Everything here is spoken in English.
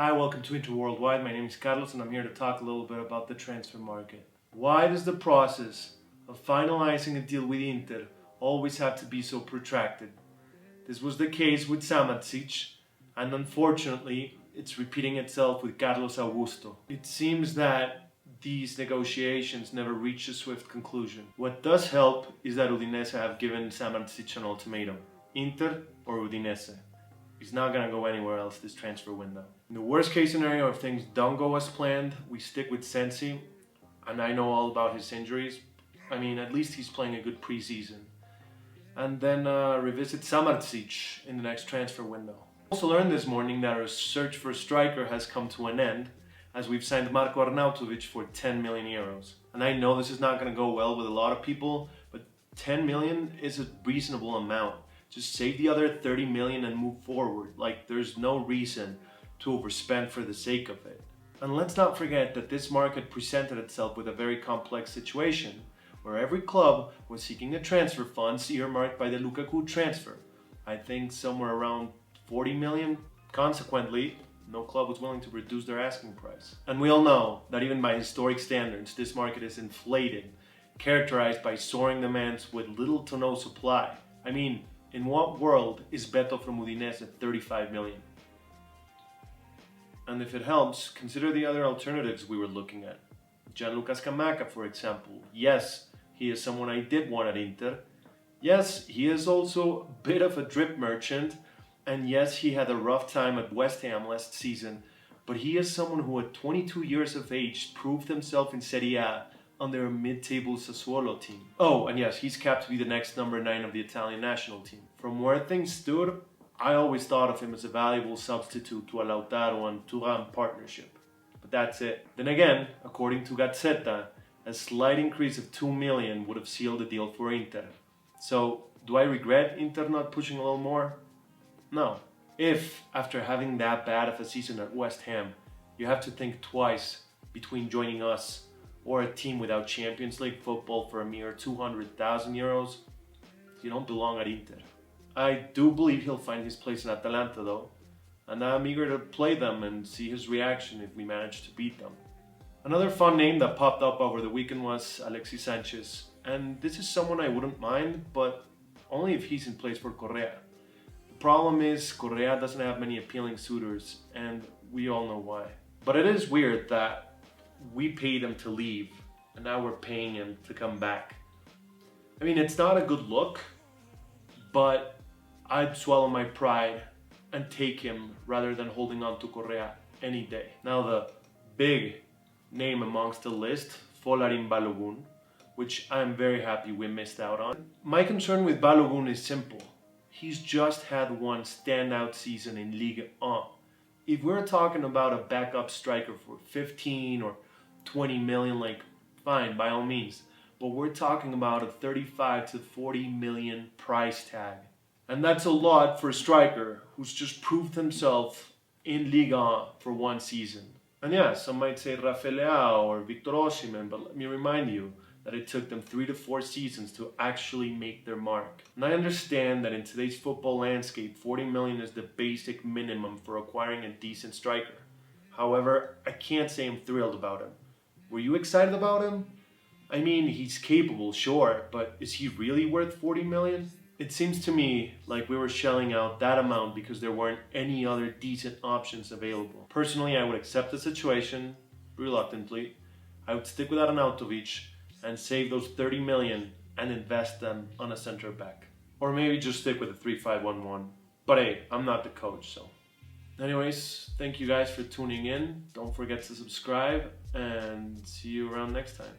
Hi, welcome to Inter Worldwide. My name is Carlos and I'm here to talk a little bit about the transfer market. Why does the process of finalizing a deal with Inter always have to be so protracted? This was the case with Samardzic, and unfortunately it's repeating itself with Carlos Augusto. It seems that these negotiations never reach a swift conclusion. What does help is that Udinese have given Samardzic an ultimatum. Inter or Udinese. He's not going to go anywhere else this transfer window. In the worst case scenario, if things don't go as planned, we stick with Sensi, and I know all about his injuries. I mean, at least he's playing a good preseason. And then revisit Samardzic in the next transfer window. I also learned this morning that our search for a striker has come to an end, as we've signed Aranautović for 10 million euros. And I know this is not going to go well with a lot of people, but 10 million is a reasonable amount. Just save the other 30 million and move forward. Like, there's no reason to overspend for the sake of it. And let's not forget that this market presented itself with a very complex situation, where every club was seeking the transfer funds earmarked by the Lukaku transfer. I think somewhere around 40 million. Consequently, no club was willing to reduce their asking price. And we all know that even by historic standards, this market is inflated, characterized by soaring demands with little to no supply. I mean, in what world is Beto from Udinese at 35 million? And if it helps, consider the other alternatives we were looking at. Gianluca Scamacca, for example. Yes, he is someone I did want at Inter. Yes, he is also a bit of a drip merchant. And yes, he had a rough time at West Ham last season. But he is someone who at 22 years of age proved himself in Serie A under a mid-table Sassuolo team. Oh, and yes, he's capped to be the next number 9 of the Italian national team. From where things stood, I always thought of him as a valuable substitute to a Lautaro and Thuram partnership. But that's it. Then again, according to Gazzetta, a slight increase of 2 million would have sealed the deal for Inter. So, do I regret Inter not pushing a little more? No. If, after having that bad of a season at West Ham, you have to think twice between joining us or a team without Champions League football for a mere 200,000 euros, you don't belong at Inter. I do believe he'll find his place in Atalanta though, and I'm eager to play them and see his reaction if we manage to beat them. Another fun name that popped up over the weekend was Alexis Sanchez, and this is someone I wouldn't mind, but only if he's in place for Correa. The problem is Correa doesn't have many appealing suitors, and we all know why. But it is weird that we paid him to leave, and now we're paying him to come back. I mean, it's not a good look, but I'd swallow my pride and take him rather than holding on to Correa any day. Now the big name amongst the list, Folarin Balogun, which I'm very happy we missed out on. My concern with Balogun is simple. He's just had one standout season in Ligue 1. If we're talking about a backup striker for 15 or 20 million, like, fine, by all means. But we're talking about a 35 to 40 million price tag. And that's a lot for a striker who's just proved himself in Liga 1 for one season. And yeah, some might say Rafael Leao or Victor Osimhen, but let me remind you that it took them 3 to 4 seasons to actually make their mark. And I understand that in today's football landscape, 40 million is the basic minimum for acquiring a decent striker. However, I can't say I'm thrilled about him. Were you excited about him? I mean, he's capable, sure, but is he really worth 40 million? It seems to me like we were shelling out that amount because there weren't any other decent options available. Personally, I would accept the situation, reluctantly. I would stick with Aranautović and save those 30 million and invest them on a center back. Or maybe just stick with a 3-5-1-1. But hey, I'm not the coach, so. Anyways, thank you guys for tuning in. Don't forget to subscribe and see you around next time.